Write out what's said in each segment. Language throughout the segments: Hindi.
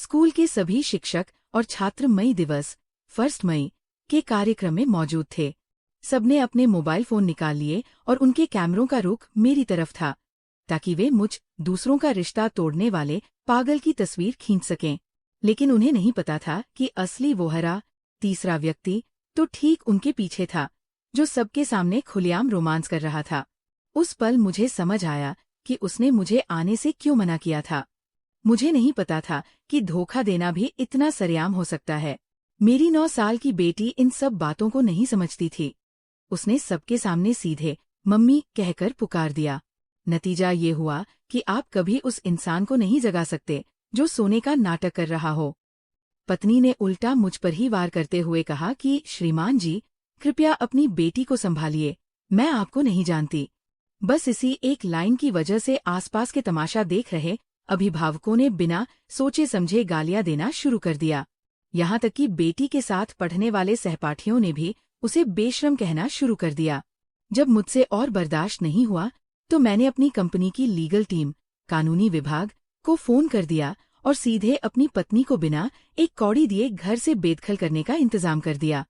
स्कूल के सभी शिक्षक और छात्र मई दिवस 1 मई के कार्यक्रम में मौजूद थे। सबने अपने मोबाइल फोन निकाल लिए और उनके कैमरों का रुख मेरी तरफ था, ताकि वे मुझ दूसरों का रिश्ता तोड़ने वाले पागल की तस्वीर खींच सकें। लेकिन उन्हें नहीं पता था कि असली वोहरा, तीसरा व्यक्ति, तो ठीक उनके पीछे था, जो सबके सामने खुलेआम रोमांस कर रहा था। उस पल मुझे समझ आया कि उसने मुझे आने से क्यों मना किया था। मुझे नहीं पता था कि धोखा देना भी इतना सरेआम हो सकता है। मेरी 9 साल की बेटी इन सब बातों को नहीं समझती थी। उसने सबके सामने सीधे मम्मी कहकर पुकार दिया। नतीजा ये हुआ कि आप कभी उस इंसान को नहीं जगा सकते जो सोने का नाटक कर रहा हो। पत्नी ने उल्टा मुझ पर ही वार करते हुए कहा कि श्रीमान जी, कृपया अपनी बेटी को संभालिए, मैं आपको नहीं जानती। बस इसी एक लाइन की वजह से आसपास के तमाशा देख रहे अभिभावकों ने बिना सोचे समझे गालियां देना शुरू कर दिया। यहाँ तक कि बेटी के साथ पढ़ने वाले सहपाठियों ने भी उसे बेशर्म कहना शुरू कर दिया। जब मुझसे और बर्दाश्त नहीं हुआ तो मैंने अपनी कंपनी की लीगल टीम, कानूनी विभाग को फोन कर दिया और सीधे अपनी पत्नी को बिना एक कौड़ी दिए घर से बेदखल करने का इंतजाम कर दिया।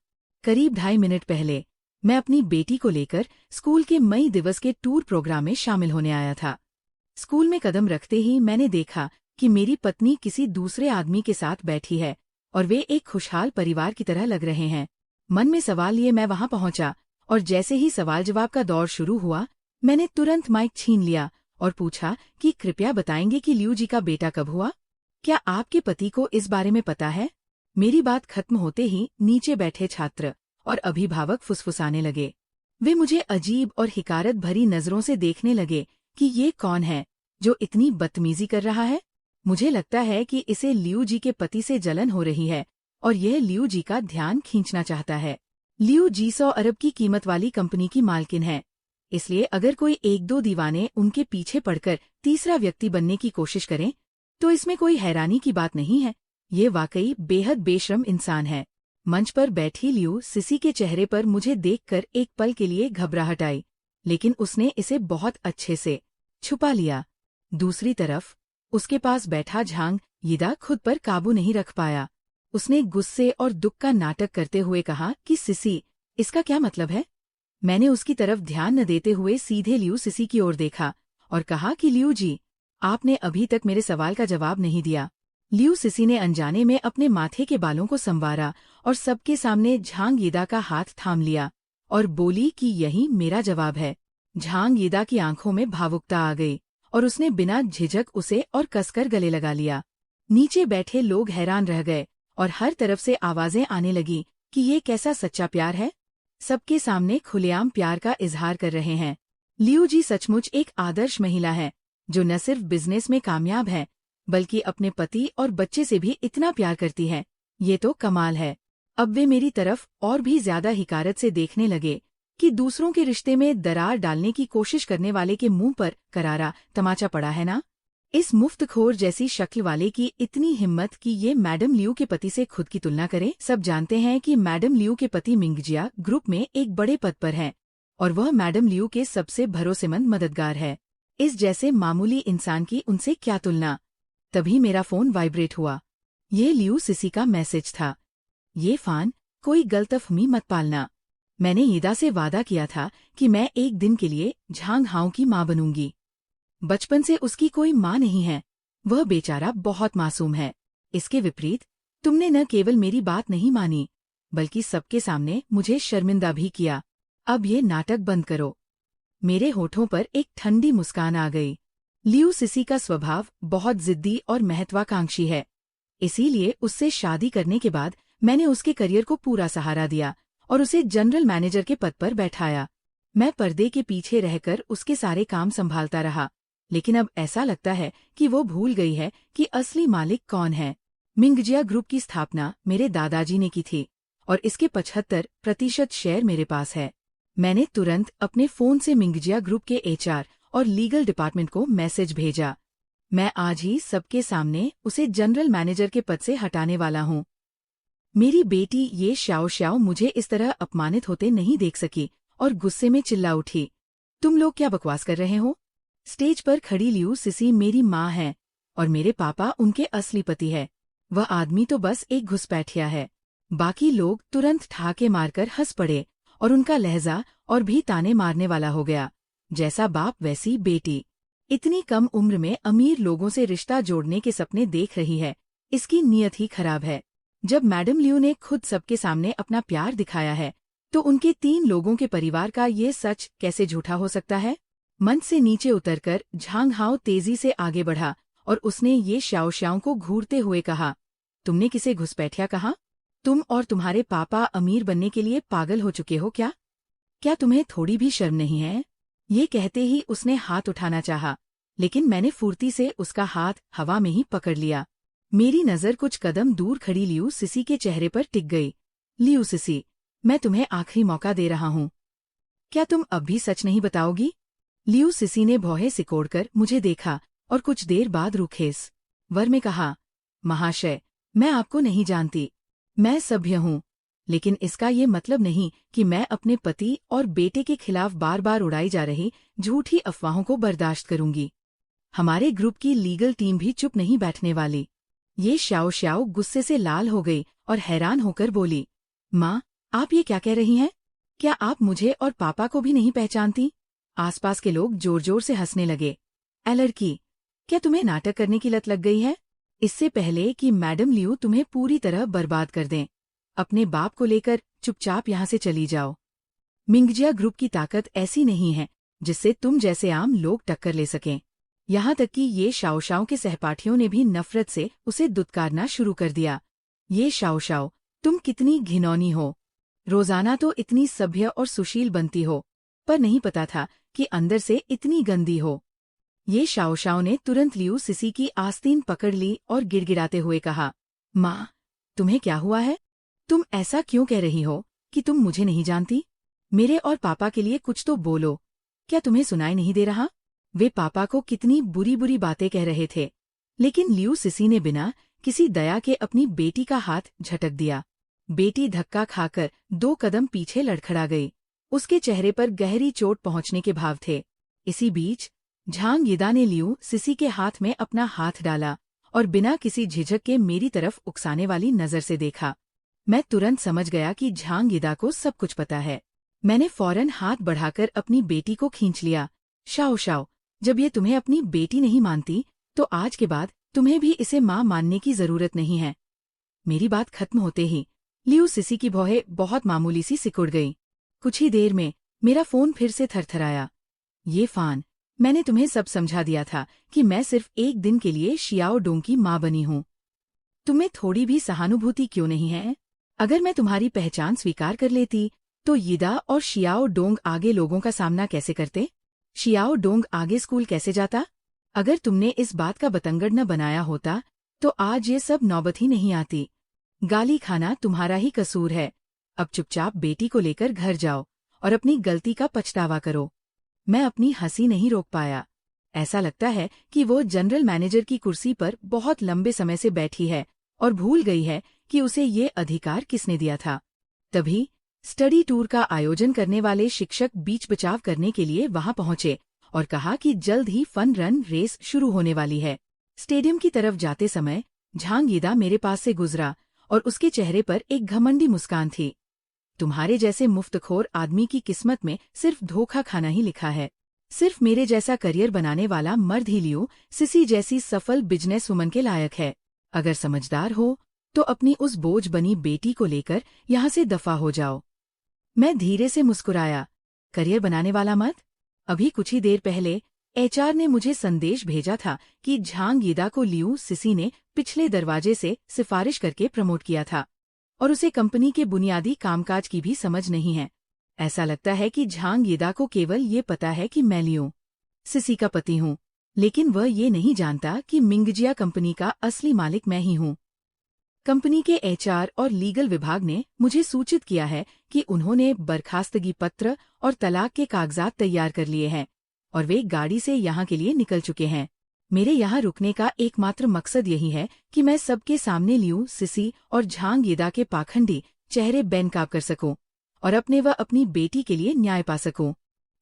करीब 2.5 मिनट पहले मैं अपनी बेटी को लेकर स्कूल के मई दिवस के टूर प्रोग्राम में शामिल होने आया था। स्कूल में कदम रखते ही मैंने देखा कि मेरी पत्नी किसी दूसरे आदमी के साथ बैठी है और वे एक खुशहाल परिवार की तरह लग रहे हैं। मन में सवाल लिए मैं वहां पहुंचा और जैसे ही सवाल जवाब का दौर शुरू हुआ, मैंने तुरंत माइक छीन लिया और पूछा कि कृपया बताएंगे कि लियू जी का बेटा कब हुआ? क्या आपके पति को इस बारे में पता है? मेरी बात खत्म होते ही नीचे बैठे छात्र और अभिभावक फुसफुसाने लगे। वे मुझे अजीब और हिकारत भरी नजरों से देखने लगे कि ये कौन है जो इतनी बदतमीजी कर रहा है। मुझे लगता है कि इसे लियू जी के पति से जलन हो रही है और यह लियू जी का ध्यान खींचना चाहता है। लियू जी 100 अरब की कीमत वाली कंपनी की मालकिन है, इसलिए अगर कोई 1-2 दीवाने उनके पीछे पड़कर तीसरा व्यक्ति बनने की कोशिश करें तो इसमें कोई हैरानी की बात नहीं है। ये वाकई बेहद बेशर्म इंसान है। मंच पर बैठी लियू सिसी के चेहरे पर मुझे देखकर एक पल के लिए घबराहट आई, लेकिन उसने इसे बहुत अच्छे से छुपा लिया। दूसरी तरफ उसके पास बैठा झांग यिदा खुद पर काबू नहीं रख पाया। उसने गुस्से और दुख का नाटक करते हुए कहा कि सिसी, इसका क्या मतलब है? मैंने उसकी तरफ ध्यान न देते हुए सीधे लियू सिसी की ओर देखा और कहा कि लियू जी, आपने अभी तक मेरे सवाल का जवाब नहीं दिया। लियू सिसी ने अनजाने में अपने माथे के बालों को संवारा और सबके सामने झांग यिदा का हाथ थाम लिया और बोली कि यही मेरा जवाब है। झांग यिदा की आंखों में भावुकता आ गई और उसने बिना झिझक उसे और कसकर गले लगा लिया। नीचे बैठे लोग हैरान रह गए और हर तरफ से आवाजें आने लगी कि ये कैसा सच्चा प्यार है। सबके सामने खुलेआम प्यार का इजहार कर रहे हैं। लियू जी सचमुच एक आदर्श महिला है, जो न सिर्फ बिजनेस में कामयाब है बल्कि अपने पति और बच्चे से भी इतना प्यार करती है। ये तो कमाल है। अब वे मेरी तरफ और भी ज्यादा हिकारत से देखने लगे कि दूसरों के रिश्ते में दरार डालने की कोशिश करने वाले के मुंह पर करारा तमाचा पड़ा है ना। इस मुफ्तखोर जैसी शक्ल वाले की इतनी हिम्मत कि ये मैडम लियू के पति से खुद की तुलना करे। सब जानते हैं कि मैडम लियू के पति मिंगजिया ग्रुप में एक बड़े पद पर हैं और वह मैडम लियू के सबसे भरोसेमंद मददगार है। इस जैसे मामूली इंसान की उनसे क्या तुलना। तभी मेरा फोन वाइब्रेट हुआ। ये लियू सिसी का मैसेज था। ये फान, कोई गलतफहमी मत पालना। मैंने यिदा से वादा किया था कि मैं एक दिन के लिए झांग हाओ की माँ बनूंगी। बचपन से उसकी कोई माँ नहीं है। वह बेचारा बहुत मासूम है। इसके विपरीत तुमने न केवल मेरी बात नहीं मानी बल्कि सबके सामने मुझे शर्मिंदा भी किया। अब ये नाटक बंद करो। मेरे होठों पर एक ठंडी मुस्कान आ गई। लियू सिसी का स्वभाव बहुत जिद्दी और महत्वाकांक्षी है, इसीलिए उससे शादी करने के बाद मैंने उसके करियर को पूरा सहारा दिया और उसे जनरल मैनेजर के पद पर बैठाया। मैं पर्दे के पीछे रहकर उसके सारे काम संभालता रहा, लेकिन अब ऐसा लगता है कि वो भूल गई है कि असली मालिक कौन है। मिंगजिया ग्रुप की स्थापना मेरे दादाजी ने की थी और इसके 75% शेयर मेरे पास है। मैंने तुरंत अपने फोन से मिंगजिया ग्रुप के HR और लीगल डिपार्टमेंट को मैसेज भेजा। मैं आज ही सबके सामने उसे जनरल मैनेजर के पद से हटाने वाला हूँ। मेरी बेटी ये श्याओ श्याओ मुझे इस तरह अपमानित होते नहीं देख सकी और गुस्से में चिल्ला उठी, तुम लोग क्या बकवास कर रहे हो? स्टेज पर खड़ी लियू सिसी मेरी माँ है और मेरे पापा उनके असली पति है। वह आदमी तो बस एक घुसपैठिया है। बाकी लोग तुरंत ठाके मारकर हंस पड़े और उनका लहजा और भी ताने मारने वाला हो गया। जैसा बाप वैसी बेटी, इतनी कम उम्र में अमीर लोगों से रिश्ता जोड़ने के सपने देख रही है, इसकी नीयत ही खराब है। जब मैडम लियू ने खुद सबके सामने अपना प्यार दिखाया है, तो उनके 3 लोगों के परिवार का ये सच कैसे झूठा हो सकता है? मंच से नीचे उतरकर झांग हाओ तेजी से आगे बढ़ा और उसने ये श्याओ श्याओ को घूरते हुए कहा, तुमने किसे घुसपैठिया कहा? तुम और तुम्हारे पापा अमीर बनने के लिए पागल हो चुके हो क्या? क्या तुम्हें थोड़ी भी शर्म नहीं है? ये कहते ही उसने हाथ उठाना चाहा, लेकिन मैंने फुर्ती से उसका हाथ हवा में ही पकड़ लिया। मेरी नज़र कुछ कदम दूर खड़ी लियू सिसी के चेहरे पर टिक गई। लियू सिसी, मैं तुम्हें आखिरी मौका दे रहा हूँ। क्या तुम अब भी सच नहीं बताओगी? लियू सिसी ने भौहें सिकोड़कर मुझे देखा और कुछ देर बाद रूखेस वर में कहा, महाशय, मैं आपको नहीं जानती। मैं सभ्य हूँ, लेकिन इसका ये मतलब नहीं कि मैं अपने पति और बेटे के खिलाफ बार बार उड़ाई जा रही झूठी अफवाहों को बर्दाश्त करूंगी। हमारे ग्रुप की लीगल टीम भी चुप नहीं बैठने वाली। ये श्याओ श्याओ गुस्से से लाल हो गई और हैरान होकर बोली, माँ, आप ये क्या कह रही हैं? क्या आप मुझे और पापा को भी नहीं पहचानती? आसपास के लोग जोर जोर से हंसने लगे। ए लड़की, क्या तुम्हें नाटक करने की लत लग गई है? इससे पहले कि मैडम लियू तुम्हें पूरी तरह बर्बाद कर दें, अपने बाप को लेकर चुपचाप यहाँ से चली जाओ। मिंगजिया ग्रुप की ताकत ऐसी नहीं है जिससे तुम जैसे आम लोग टक्कर ले सकें। यहाँ तक कि ये शाओ शाओ के सहपाठियों ने भी नफरत से उसे दुत्कारना शुरू कर दिया। ये शाओ शाओ, तुम कितनी घिनौनी हो। रोजाना तो इतनी सभ्य और सुशील बनती हो, पर नहीं पता था कि अंदर से इतनी गंदी हो। ये शाओ शाओ ने तुरंत लियू सिसी की आस्तीन पकड़ ली और गिड़गिड़ाते हुए कहा, माँ, तुम्हें क्या हुआ है? तुम ऐसा क्यों कह रही हो कि तुम मुझे नहीं जानती? मेरे और पापा के लिए कुछ तो बोलो। क्या तुम्हें सुनाई नहीं दे रहा? वे पापा को कितनी बुरी बुरी बातें कह रहे थे, लेकिन लियू सिसी ने बिना किसी दया के अपनी बेटी का हाथ झटक दिया। बेटी धक्का खाकर 2 कदम पीछे लड़खड़ा गई। उसके चेहरे पर गहरी चोट पहुंचने के भाव थे। इसी बीच झांग यिदा ने लियू सिसी के हाथ में अपना हाथ डाला और बिना किसी झिझक के मेरी तरफ उकसाने वाली नजर से देखा। मैं तुरंत समझ गया कि झांग यिदा को सब कुछ पता है। मैंने फौरन हाथ बढ़ाकर अपनी बेटी को खींच लिया। शाओ शाओ, जब ये तुम्हें अपनी बेटी नहीं मानती, तो आज के बाद तुम्हें भी इसे माँ मानने की जरूरत नहीं है। मेरी बात खत्म होते ही लियू सिसी की भौहें बहुत मामूली सी सिकुड़ गई। कुछ ही देर में मेरा फोन फिर से थरथराया। ये फान, मैंने तुम्हें सब समझा दिया था कि मैं सिर्फ एक दिन के लिए शियाओ डोंग की माँ बनी हूँ। तुम्हें थोड़ी भी सहानुभूति क्यों नहीं है? अगर मैं तुम्हारी पहचान स्वीकार कर लेती, तो यिदा और शियाओ डोंग आगे लोगों का सामना कैसे करते? शियाओ डोंग आगे स्कूल कैसे जाता? अगर तुमने इस बात का बतंगड़ न बनाया होता, तो आज ये सब नौबत ही नहीं आती। गाली खाना तुम्हारा ही कसूर है। अब चुपचाप बेटी को लेकर घर जाओ और अपनी गलती का पछतावा करो। मैं अपनी हंसी नहीं रोक पाया। ऐसा लगता है कि वो जनरल मैनेजर की कुर्सी पर बहुत लंबे समय से बैठी है और भूल गई है कि उसे ये अधिकार किसने दिया था। तभी स्टडी टूर का आयोजन करने वाले शिक्षक बीच बचाव करने के लिए वहां पहुंचे और कहा कि जल्द ही फन रन रेस शुरू होने वाली है। स्टेडियम की तरफ जाते समय झांग यिदा मेरे पास से गुजरा और उसके चेहरे पर एक घमंडी मुस्कान थी। तुम्हारे जैसे मुफ्तखोर आदमी की किस्मत में सिर्फ धोखा खाना ही लिखा है। सिर्फ मेरे जैसा करियर बनाने वाला मर्द ही लियू सिसी जैसी सफल बिजनेस वुमन के लायक है। अगर समझदार हो तो अपनी उस बोझ बनी बेटी को लेकर यहाँ से दफा हो जाओ। मैं धीरे से मुस्कुराया। करियर बनाने वाला मर्द? अभी कुछ ही देर पहले एचआर ने मुझे संदेश भेजा था कि झांग यिदा को लियू सिसी ने पिछले दरवाजे से सिफारिश करके प्रमोट किया था और उसे कंपनी के बुनियादी कामकाज की भी समझ नहीं है। ऐसा लगता है कि झांग यिदा को केवल ये पता है कि मैं लियू सिसी का पति हूँ, लेकिन वह ये नहीं जानता कि मिंगजिया कंपनी का असली मालिक मैं ही हूँ। कंपनी के एचआर और लीगल विभाग ने मुझे सूचित किया है कि उन्होंने बर्खास्तगी पत्र और तलाक के कागजात तैयार कर लिए हैं और वे गाड़ी से यहाँ के लिए निकल चुके हैं। मेरे यहाँ रुकने का एकमात्र मकसद यही है कि मैं सबके सामने लियू सिसी और झांग यिदा के पाखंडी चेहरे बेनकाब कर सकूं और अपने व अपनी बेटी के लिए न्याय पा सकूं।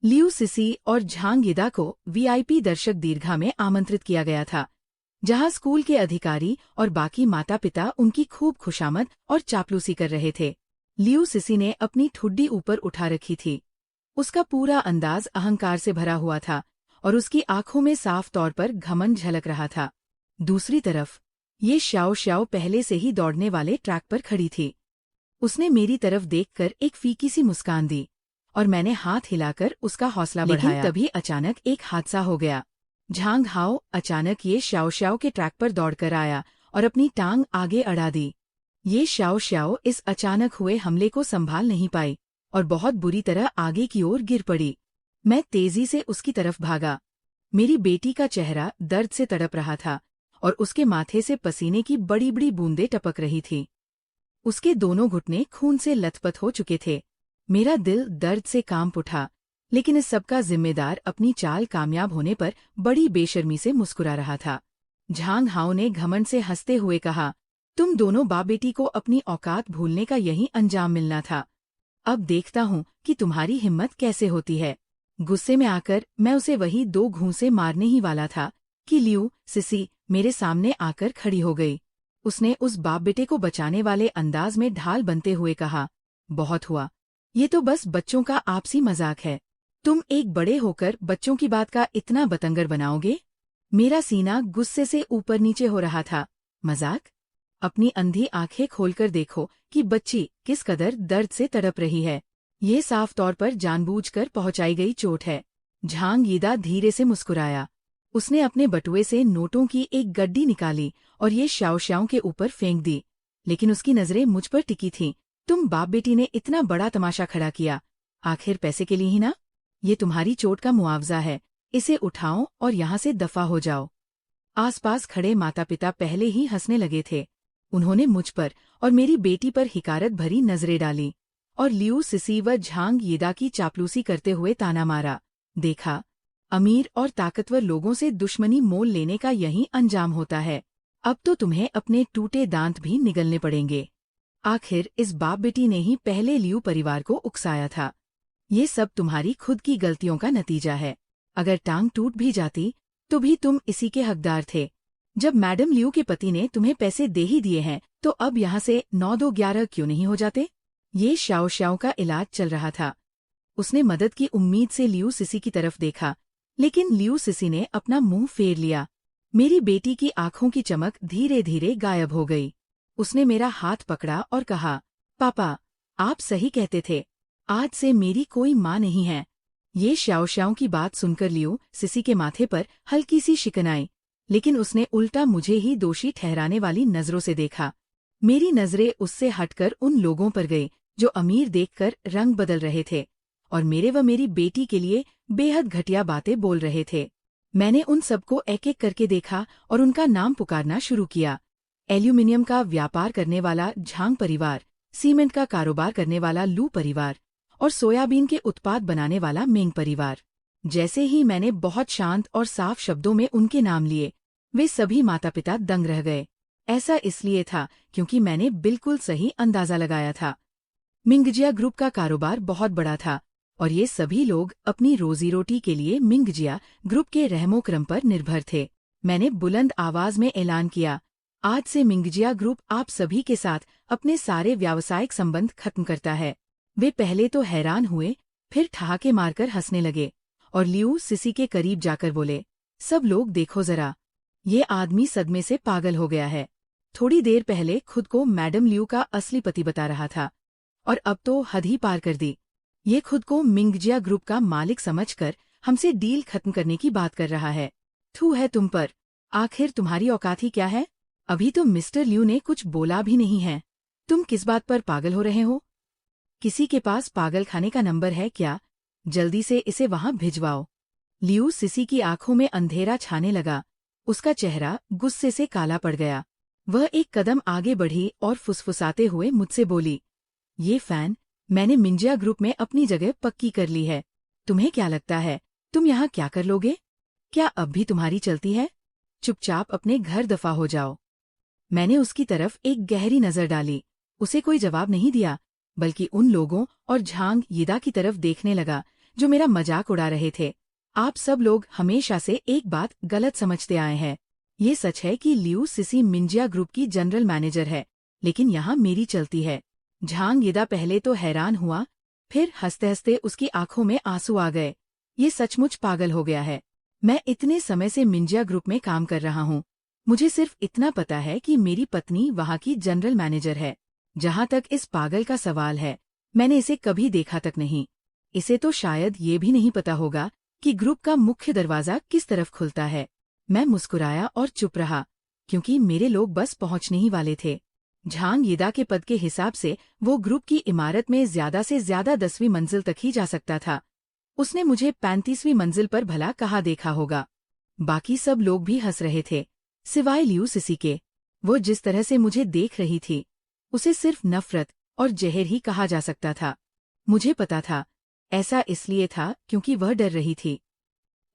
लियू सिसी और झांग यिदा को वीआईपी दर्शक दीर्घा में आमंत्रित किया गया था। जहाँ स्कूल के अधिकारी और बाकी माता पिता उनकी खूब खुशामद और चापलूसी कर रहे थे। लियू सिसी ने अपनी ठुड्डी ऊपर उठा रखी थी। उसका पूरा अंदाज अहंकार से भरा हुआ था और उसकी आंखों में साफ तौर पर घमंड झलक रहा था। दूसरी तरफ ये श्याओ श्याओ पहले से ही दौड़ने वाले ट्रैक पर खड़ी थी। उसने मेरी तरफ देखकर एक फीकी सी मुस्कान दी और मैंने हाथ हिलाकर उसका हौसला बढ़ाया। लेकिन तभी अचानक एक हादसा हो गया। झांग हाओ अचानक ये श्याओ श्याओ के ट्रैक पर दौड़कर आया और अपनी टांग आगे अड़ा दी। ये श्याओ श्याओ इस अचानक हुए हमले को संभाल नहीं पाई और बहुत बुरी तरह आगे की ओर गिर पड़ी। मैं तेजी से उसकी तरफ भागा। मेरी बेटी का चेहरा दर्द से तड़प रहा था और उसके माथे से पसीने की बड़ी बड़ी बूंदें टपक रही थी। उसके दोनों घुटने खून से लथपथ हो चुके थे। मेरा दिल दर्द से कांप उठा, लेकिन इस सबका जिम्मेदार अपनी चाल कामयाब होने पर बड़ी बेशर्मी से मुस्कुरा रहा था। झांग हाओ ने घमंड से हंसते हुए कहा, तुम दोनों बाप बेटी को अपनी औकात भूलने का यही अंजाम मिलना था। अब देखता हूँ कि तुम्हारी हिम्मत कैसे होती है। गुस्से में आकर मैं उसे वही 2 घूंसे मारने ही वाला था कि लियू सिसी मेरे सामने आकर खड़ी हो गई। उसने उस बाप बेटे को बचाने वाले अंदाज में ढाल बनते हुए कहा, बहुत हुआ, ये तो बस बच्चों का आपसी मजाक है। तुम एक बड़े होकर बच्चों की बात का इतना बतंगर बनाओगे? मेरा सीना गुस्से से ऊपर नीचे हो रहा था। मजाक? अपनी अंधी आंखें खोलकर देखो कि बच्ची किस कदर दर्द से तड़प रही है। ये साफ तौर पर जानबूझकर पहुंचाई गई चोट है। झांग यीदा धीरे से मुस्कुराया। उसने अपने बटुए से नोटों की एक गड्डी निकाली और ये श्याओ श्याओ के ऊपर फेंक दी, लेकिन उसकी नजरें मुझ पर टिकी थीं। तुम बाप बेटी ने इतना बड़ा तमाशा खड़ा किया, आखिर पैसे के लिए ही ना? ये तुम्हारी चोट का मुआवजा है। इसे उठाओ और यहाँ से दफा हो जाओ। आसपास खड़े माता पिता पहले ही हंसने लगे थे। उन्होंने मुझ पर और मेरी बेटी पर हिकारत भरी नजरें डाली और लियू सिसी व झांग यीदा की चापलूसी करते हुए ताना मारा। देखा, अमीर और ताकतवर लोगों से दुश्मनी मोल लेने का यही अंजाम होता है। अब तो तुम्हें अपने टूटे दांत भी निगलने पड़ेंगे। आखिर इस बाप बेटी ने ही पहले लियू परिवार को उकसाया था। ये सब तुम्हारी खुद की गलतियों का नतीजा है। अगर टांग टूट भी जाती तो भी तुम इसी के हकदार थे। जब मैडम लियू के पति ने तुम्हें पैसे दे ही दिए हैं तो अब यहाँ से 9-2-11 क्यों नहीं हो जाते? ये श्याओ श्याओ का इलाज चल रहा था। उसने मदद की उम्मीद से लियू सिसी की तरफ देखा, लेकिन लियू सिसी ने अपना मुंह फेर लिया। मेरी बेटी की आंखों की चमक धीरे धीरे गायब हो गई। उसने मेरा हाथ पकड़ा और कहा, पापा, आप सही कहते थे, आज से मेरी कोई माँ नहीं है। ये श्याओ श्याओ की बात सुनकर लियू सिसी के माथे पर हल्की सी शिकन आई, लेकिन उसने उल्टा मुझे ही दोषी ठहराने वाली नजरों से देखा। मेरी नजरें उससे हटकर उन लोगों पर गई जो अमीर देखकर रंग बदल रहे थे और मेरे व मेरी बेटी के लिए बेहद घटिया बातें बोल रहे थे। मैंने उन सबको एक एक करके देखा और उनका नाम पुकारना शुरू किया। एल्यूमिनियम का व्यापार करने वाला झांग परिवार, सीमेंट का कारोबार करने वाला लू परिवार और सोयाबीन के उत्पाद बनाने वाला मेंग परिवार। जैसे ही मैंने बहुत शांत और साफ शब्दों में उनके नाम लिए, वे सभी माता पिता दंग रह गए। ऐसा इसलिए था क्योंकि मैंने बिल्कुल सही अंदाजा लगाया था। मिंगजिया ग्रुप का कारोबार बहुत बड़ा था और ये सभी लोग अपनी रोजी रोटी के लिए मिंगजिया ग्रुप के रहमो क्रम पर निर्भर थे। मैंने बुलंद आवाज में ऐलान किया, आज से मिंगजिया ग्रुप आप सभी के साथ अपने सारे व्यावसायिक संबंध खत्म करता है। वे पहले तो हैरान हुए, फिर ठहाके मारकर हंसने लगे और लियू सिसी के करीब जाकर बोले, सब लोग देखो जरा, ये आदमी सदमे से पागल हो गया है। थोड़ी देर पहले खुद को मैडम लियू का असली पति बता रहा था और अब तो हद ही पार कर दी। ये खुद को मिंगजिया ग्रुप का मालिक समझकर हमसे डील खत्म करने की बात कर रहा है। थू है तुम पर, आखिर तुम्हारी औकात ही क्या है? अभी तो मिस्टर लियू ने कुछ बोला भी नहीं है। तुम किस बात पर पागल हो रहे हो? किसी के पास पागल खाने का नंबर है क्या? जल्दी से इसे वहां भिजवाओ। लियू सिसी की आंखों में अंधेरा छाने लगा। उसका चेहरा गुस्से से काला पड़ गया। वह एक कदम आगे बढ़ी और फुसफुसाते हुए मुझसे बोली, ये फैन, मैंने मिंजिया ग्रुप में अपनी जगह पक्की कर ली है। तुम्हें क्या लगता है तुम यहाँ क्या कर लोगे? क्या अब भी तुम्हारी चलती है? चुपचाप अपने घर दफा हो जाओ। मैंने उसकी तरफ एक गहरी नजर डाली। उसे कोई जवाब नहीं दिया, बल्कि उन लोगों और झांग यीदा की तरफ देखने लगा जो मेरा मजाक उड़ा रहे थे। आप सब लोग हमेशा से एक बात गलत समझते आए हैं। ये सच है कि लियू सिसी मिंजिया ग्रुप की जनरल मैनेजर है, लेकिन यहाँ मेरी चलती है। झांग यिदा पहले तो हैरान हुआ, फिर हंसते हंसते उसकी आंखों में आंसू आ गए। ये सचमुच पागल हो गया है। मैं इतने समय से मिंजिया ग्रुप में काम कर रहा हूँ। मुझे सिर्फ इतना पता है कि मेरी पत्नी वहाँ की जनरल मैनेजर है। जहाँ तक इस पागल का सवाल है, मैंने इसे कभी देखा तक नहीं। इसे तो शायद ये भी नहीं पता होगा कि ग्रुप का मुख्य दरवाजा किस तरफ खुलता है। मैं मुस्कुराया और चुप रहा, क्योंकि मेरे लोग बस पहुंचने ही वाले थे। झांग यिदा के पद के हिसाब से वो ग्रुप की इमारत में ज्यादा से ज्यादा 10वीं मंजिल तक ही जा सकता था। उसने मुझे 35वीं मंजिल पर भला कहाँ देखा होगा। बाकी सब लोग भी हंस रहे थे, सिवाय लियू सिसी के। वो जिस तरह से मुझे देख रही थी, उसे सिर्फ नफरत और जहर ही कहा जा सकता था। मुझे पता था, ऐसा इसलिए था क्योंकि वह डर रही थी।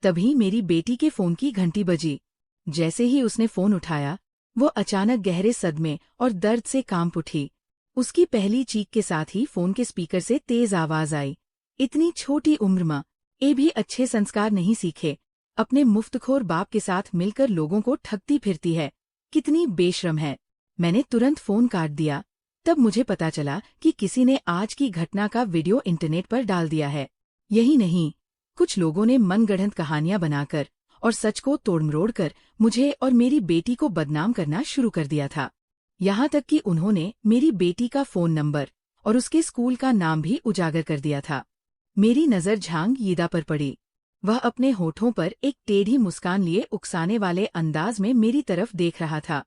तभी मेरी बेटी के फोन की घंटी बजी। जैसे ही उसने फोन उठाया, वो अचानक गहरे सदमे और दर्द से कांप उठी। उसकी पहली चीख के साथ ही फोन के स्पीकर से तेज आवाज आई, इतनी छोटी उम्र में ये भी अच्छे संस्कार नहीं सीखे, अपने मुफ्तखोर बाप के साथ मिलकर लोगों को ठगती फिरती है, कितनी बेशरम है। मैंने तुरंत फोन काट दिया। तब मुझे पता चला कि किसी ने आज की घटना का वीडियो इंटरनेट पर डाल दिया है। यही नहीं, कुछ लोगों ने मनगढ़ंत कहानियां बनाकर और सच को तोड़मरोड़ कर मुझे और मेरी बेटी को बदनाम करना शुरू कर दिया था। यहाँ तक कि उन्होंने मेरी बेटी का फोन नंबर और उसके स्कूल का नाम भी उजागर कर दिया था। मेरी नज़र झांग यिदा पर पड़ी। वह अपने होठों पर एक टेढ़ी मुस्कान लिए उकसाने वाले अंदाज में मेरी तरफ देख रहा था।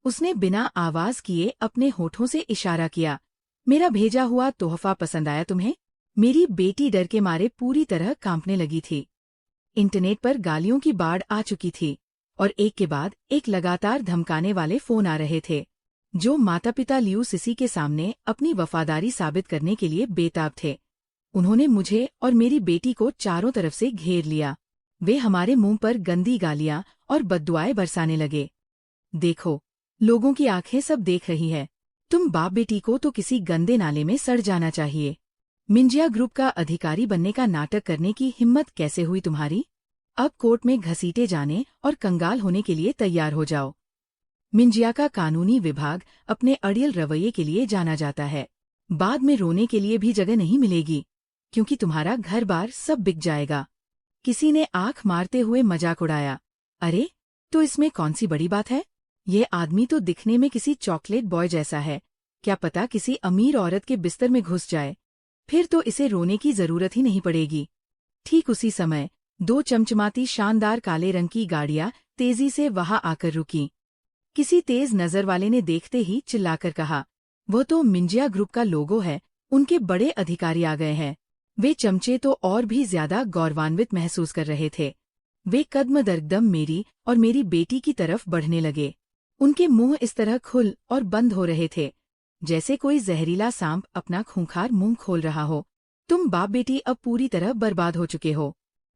उसने बिना आवाज किए अपने होठों से इशारा किया, मेरा भेजा हुआ तोहफा पसंद आया तुम्हें? मेरी बेटी डर के मारे पूरी तरह कांपने लगी थी। इंटरनेट पर गालियों की बाढ़ आ चुकी थी और एक के बाद एक लगातार धमकाने वाले फोन आ रहे थे, जो माता पिता लियू सिसी के सामने अपनी वफादारी साबित करने के लिए बेताब थे। उन्होंने मुझे और मेरी बेटी को चारों तरफ से घेर लिया। वे हमारे मुंह पर गंदी गालियां और बद्दुआएं बरसाने लगे। देखो, लोगों की आंखें सब देख रही है, तुम बाप बेटी को तो किसी गंदे नाले में सड़ जाना चाहिए। मिंजिया ग्रुप का अधिकारी बनने का नाटक करने की हिम्मत कैसे हुई तुम्हारी? अब कोर्ट में घसीटे जाने और कंगाल होने के लिए तैयार हो जाओ। मिंजिया का कानूनी विभाग अपने अड़ियल रवैये के लिए जाना जाता है। बाद में रोने के लिए भी जगह नहीं मिलेगी, क्योंकि तुम्हारा घर बार सब बिक जाएगा। किसी ने आंख मारते हुए मजाक उड़ाया, अरे तो इसमें कौन सी बड़ी बात है? ये आदमी तो दिखने में किसी चॉकलेट बॉय जैसा है, क्या पता किसी अमीर औरत के बिस्तर में घुस जाए, फिर तो इसे रोने की जरूरत ही नहीं पड़ेगी। ठीक उसी समय 2 चमचमाती शानदार काले रंग की गाड़ियां तेजी से वहां आकर रुकीं। किसी तेज नजर वाले ने देखते ही चिल्लाकर कहा, वो तो मिंजिया ग्रुप का लोगो है, उनके बड़े अधिकारी आ गए हैं। वे चमचे तो और भी ज्यादा गौरवान्वित महसूस कर रहे थे। वे कदम दरकदम मेरी और मेरी बेटी की तरफ बढ़ने लगे। उनके मुंह इस तरह खुल और बंद हो रहे थे, जैसे कोई जहरीला सांप अपना खूंखार मुंह खोल रहा हो। तुम बाप बेटी अब पूरी तरह बर्बाद हो चुके हो।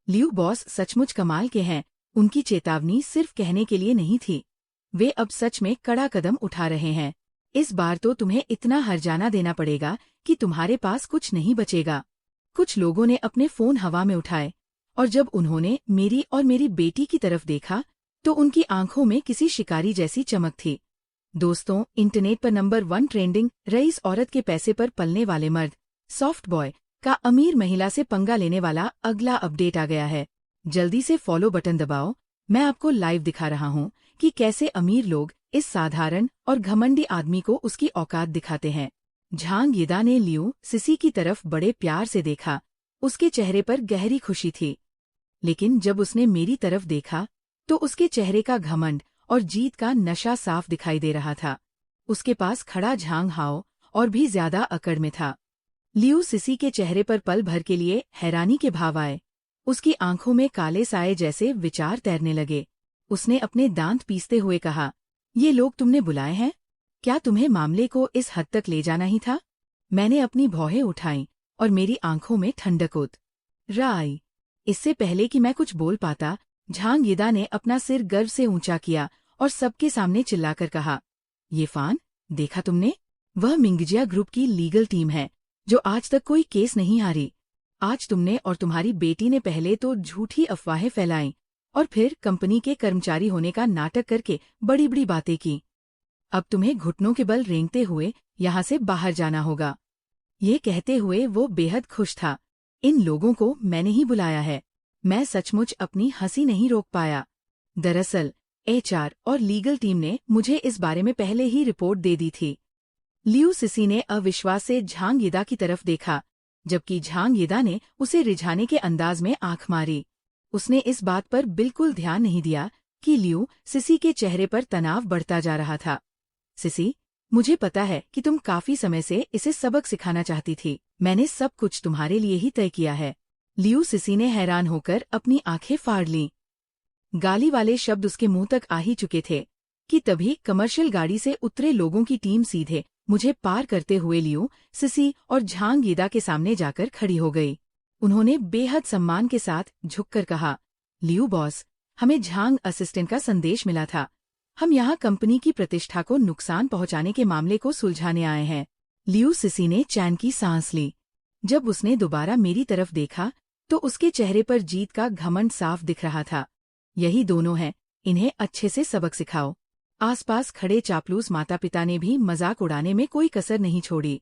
लियू बॉस सचमुच कमाल के हैं, उनकी चेतावनी सिर्फ कहने के लिए नहीं थी। वे अब सच में कड़ा कदम उठा रहे हैं। इस बार तो तुम्हें इतना हर्जाना देना पड़ेगा कि तुम्हारे पास कुछ नहीं बचेगा। कुछ लोगों ने अपने फोन हवा में उठाए, और जब उन्होंने मेरी और मेरी बेटी की तरफ देखा तो उनकी आंखों में किसी शिकारी जैसी चमक थी। दोस्तों, इंटरनेट पर नंबर 1 ट्रेंडिंग रईस औरत के पैसे पर पलने वाले मर्द, सॉफ्ट बॉय का अमीर महिला से पंगा लेने वाला अगला अपडेट आ गया है। जल्दी से फॉलो बटन दबाओ। मैं आपको लाइव दिखा रहा हूँ कि कैसे अमीर लोग इस साधारण और घमंडी आदमी को उसकी औकात दिखाते हैं। झांग यिदा ने लियू सिसी की तरफ बड़े प्यार से देखा। उसके चेहरे पर गहरी खुशी थी, लेकिन जब उसने मेरी तरफ देखा तो उसके चेहरे का घमंड और जीत का नशा साफ दिखाई दे रहा था। उसके पास खड़ा झांग हाओ और भी ज्यादा अकड़ में था। लियू सिसी के चेहरे पर पल भर के लिए हैरानी के भाव आए। उसकी आंखों में काले साए जैसे विचार तैरने लगे। उसने अपने दांत पीसते हुए कहा, ये लोग तुमने बुलाए हैं? क्या तुम्हें मामले को इस हद तक ले जाना ही था? मैंने अपनी भौहें उठाईं और मेरी आंखों में ठंडक उतर आई। इससे पहले कि मैं कुछ बोल पाता, झांग यिदा ने अपना सिर गर्व से ऊंचा किया और सबके सामने चिल्लाकर कहा, ये फान, देखा तुमने? वह मिंजिया ग्रुप की लीगल टीम है जो आज तक कोई केस नहीं हारी। आज तुमने और तुम्हारी बेटी ने पहले तो झूठी अफवाहें फैलाई और फिर कंपनी के कर्मचारी होने का नाटक करके बड़ी बड़ी बातें की। अब तुम्हें घुटनों के बल रेंगते हुए यहाँ से बाहर जाना होगा। ये कहते हुए वो बेहद खुश था। इन लोगों को मैंने ही बुलाया है। मैं सचमुच अपनी हंसी नहीं रोक पाया। दरअसल एचआर और लीगल टीम ने मुझे इस बारे में पहले ही रिपोर्ट दे दी थी। लियू सिसी ने अविश्वास से झांग यिदा की तरफ देखा, जबकि झांग यिदा ने उसे रिझाने के अंदाज में आंख मारी। उसने इस बात पर बिल्कुल ध्यान नहीं दिया कि लियू सिसी के चेहरे पर तनाव बढ़ता जा रहा था। सिसी, मुझे पता है कि तुम काफी समय से इसे सबक सिखाना चाहती थी। मैंने सब कुछ तुम्हारे लिए ही तय किया है। लियू सिसी ने हैरान होकर अपनी आंखें फाड़ लीं। गाली वाले शब्द उसके मुंह तक आ ही चुके थे कि तभी कमर्शियल गाड़ी से उतरे लोगों की टीम सीधे मुझे पार करते हुए लियू सिसी और झांग यिदा के सामने जाकर खड़ी हो गई। उन्होंने बेहद सम्मान के साथ झुककर कहा, लियू बॉस, हमें झांग असिस्टेंट का संदेश मिला था। हम यहाँ कंपनी की प्रतिष्ठा को नुकसान पहुंचाने के मामले को सुलझाने आए हैं। लियू सिसी ने चैन की सांस ली। जब उसने दोबारा मेरी तरफ देखा तो उसके चेहरे पर जीत का घमंड साफ दिख रहा था। यही दोनों हैं, इन्हें अच्छे से सबक सिखाओ। आसपास खड़े चापलूस माता पिता ने भी मजाक उड़ाने में कोई कसर नहीं छोड़ी।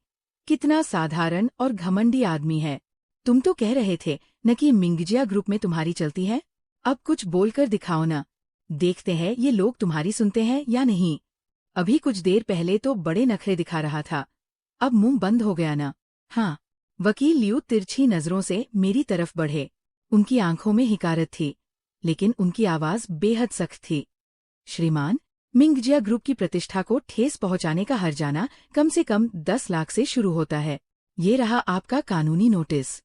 कितना साधारण और घमंडी आदमी है। तुम तो कह रहे थे न कि मिंगजिया ग्रुप में तुम्हारी चलती है। अब कुछ बोलकर दिखाओ ना। देखते हैं ये लोग तुम्हारी सुनते हैं या नहीं। अभी कुछ देर पहले तो बड़े नखरे दिखा रहा था, अब मुंह बंद हो गया ना। हाँ। वकील लियू तिरछी नजरों से मेरी तरफ बढ़े। उनकी आंखों में हिकारत थी, लेकिन उनकी आवाज बेहद सख्त थी। श्रीमान, मिंगजिया ग्रुप की प्रतिष्ठा को ठेस पहुंचाने का हर्जाना कम से कम 10 लाख से शुरू होता है। ये रहा आपका कानूनी नोटिस।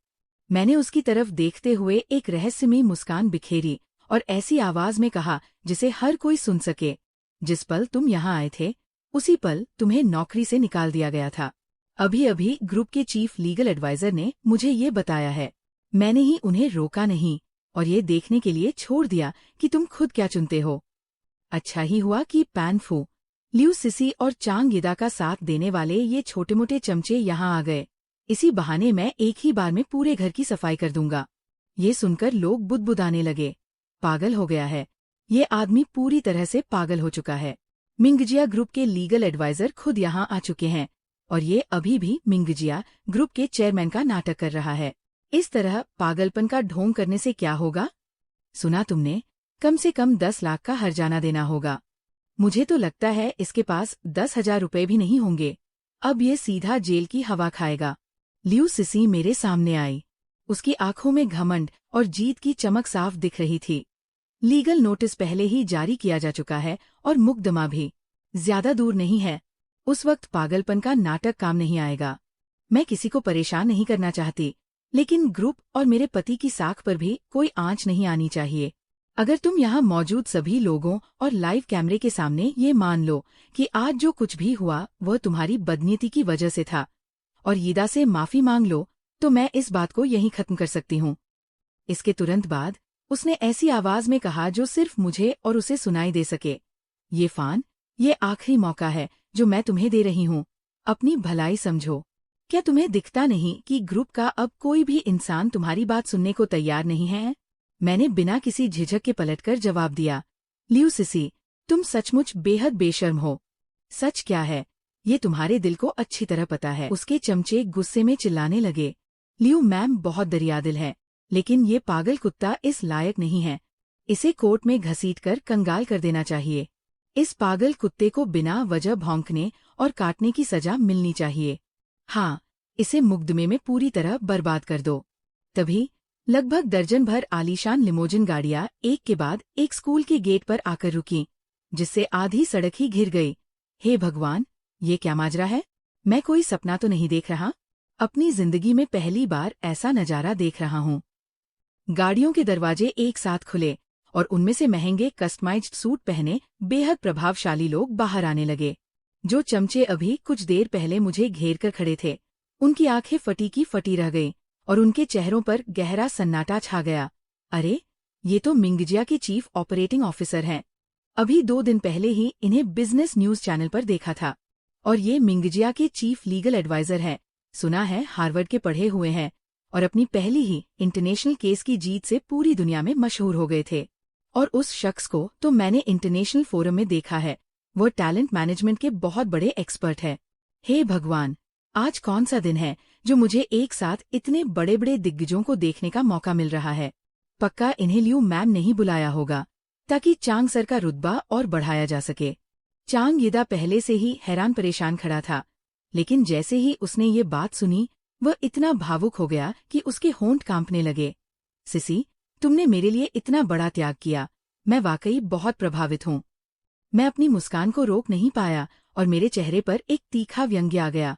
मैंने उसकी तरफ देखते हुए एक रहस्यमयी मुस्कान बिखेरी और ऐसी आवाज में कहा जिसे हर कोई सुन सके, जिस पल तुम यहाँ आए थे उसी पल तुम्हें नौकरी से निकाल दिया गया था। अभी अभी ग्रुप के चीफ लीगल एडवाइजर ने मुझे ये बताया है। मैंने ही उन्हें रोका नहीं और ये देखने के लिए छोड़ दिया कि तुम खुद क्या चुनते हो। अच्छा ही हुआ कि पैनफू, लियू सिसी और चांग यिदा का साथ देने वाले ये छोटे मोटे चमचे यहाँ आ गए। इसी बहाने मैं एक ही बार में पूरे घर की सफाई कर दूंगा। ये सुनकर लोग बुदबुदाने लगे। पागल हो गया है, ये आदमी पूरी तरह से पागल हो चुका है। मिंगजिया ग्रुप के लीगल एडवाइजर खुद यहाँ आ चुके हैं और ये अभी भी मिंगजिया ग्रुप के चेयरमैन का नाटक कर रहा है। इस तरह पागलपन का ढोंग करने से क्या होगा? सुना तुमने, कम से कम 10 लाख का हर्जाना देना होगा। मुझे तो लगता है इसके पास 10,000 रुपए भी नहीं होंगे। अब ये सीधा जेल की हवा खाएगा। लियू सिसी मेरे सामने आई। उसकी आंखों में घमंड और जीत की चमक साफ दिख रही थी। लीगल नोटिस पहले ही जारी किया जा चुका है और मुकदमा भी ज्यादा दूर नहीं है। उस वक्त पागलपन का नाटक काम नहीं आएगा। मैं किसी को परेशान नहीं करना चाहती, लेकिन ग्रुप और मेरे पति की साख पर भी कोई आंच नहीं आनी चाहिए। अगर तुम यहाँ मौजूद सभी लोगों और लाइव कैमरे के सामने ये मान लो कि आज जो कुछ भी हुआ वह तुम्हारी बदनीति की वजह से था और यिदा से माफी मांग लो, तो मैं इस बात को यहीं खत्म कर सकती हूँ। इसके तुरंत बाद उसने ऐसी आवाज में कहा जो सिर्फ मुझे और उसे सुनाई दे सके, ये फान, ये आखिरी मौका है जो मैं तुम्हें दे रही हूँ। अपनी भलाई समझो। क्या तुम्हें दिखता नहीं कि ग्रुप का अब कोई भी इंसान तुम्हारी बात सुनने को तैयार नहीं है? मैंने बिना किसी झिझक के पलटकर जवाब दिया, लियू सिसी, तुम सचमुच बेहद बेशर्म हो। सच क्या है, ये तुम्हारे दिल को अच्छी तरह पता है। उसके चमचे गुस्से में चिल्लाने लगे, लियू मैम बहुत दरियादिल है, लेकिन ये पागल कुत्ता इस लायक नहीं है। इसे कोर्ट में घसीटकर कंगाल कर देना चाहिए। इस पागल कुत्ते को बिना वजह भौंकने और काटने की सजा मिलनी चाहिए। हाँ, इसे मुकदमे में पूरी तरह बर्बाद कर दो। तभी लगभग दर्जन भर आलीशान लिमोजिन गाड़ियां एक के बाद एक स्कूल के गेट पर आकर रुकीं, जिससे आधी सड़क ही घिर गई। हे भगवान, ये क्या माजरा है? मैं कोई सपना तो नहीं देख रहा? अपनी जिंदगी में पहली बार ऐसा नजारा देख रहा हूँ। गाड़ियों के दरवाजे एक साथ खुले और उनमें से महंगे कस्टमाइज्ड सूट पहने बेहद प्रभावशाली लोग बाहर आने लगे। जो चमचे अभी कुछ देर पहले मुझे घेर कर खड़े थे, उनकी आंखें फटी की फटी रह गईं और उनके चेहरों पर गहरा सन्नाटा छा गया। अरे, ये तो मिंगजिया के चीफ ऑपरेटिंग ऑफिसर हैं। अभी 2 दिन पहले ही इन्हें बिजनेस न्यूज चैनल पर देखा था। और ये मिंगजिया के चीफ लीगल एडवाइजर हैं। सुना है हार्वर्ड के पढ़े हुए हैं और अपनी पहली ही इंटरनेशनल केस की जीत से पूरी दुनिया में मशहूर हो गए थे। और उस शख्स को तो मैंने इंटरनेशनल फोरम में देखा है। वो टैलेंट मैनेजमेंट के बहुत बड़े एक्सपर्ट है। हे भगवान, आज कौन सा दिन है जो मुझे एक साथ इतने बड़े बड़े दिग्गजों को देखने का मौका मिल रहा है। पक्का इन्हें लियू मैम ने ही बुलाया होगा ताकि चांग सर का रुतबा और बढ़ाया जा सके। चांग यिदा पहले से ही हैरान परेशान खड़ा था, लेकिन जैसे ही उसने ये बात सुनी वह इतना भावुक हो गया कि उसके होंठ कांपने लगे। सिसी, तुमने मेरे लिए इतना बड़ा त्याग किया, मैं वाकई बहुत प्रभावित हूँ। मैं अपनी मुस्कान को रोक नहीं पाया और मेरे चेहरे पर एक तीखा व्यंग्य आ गया।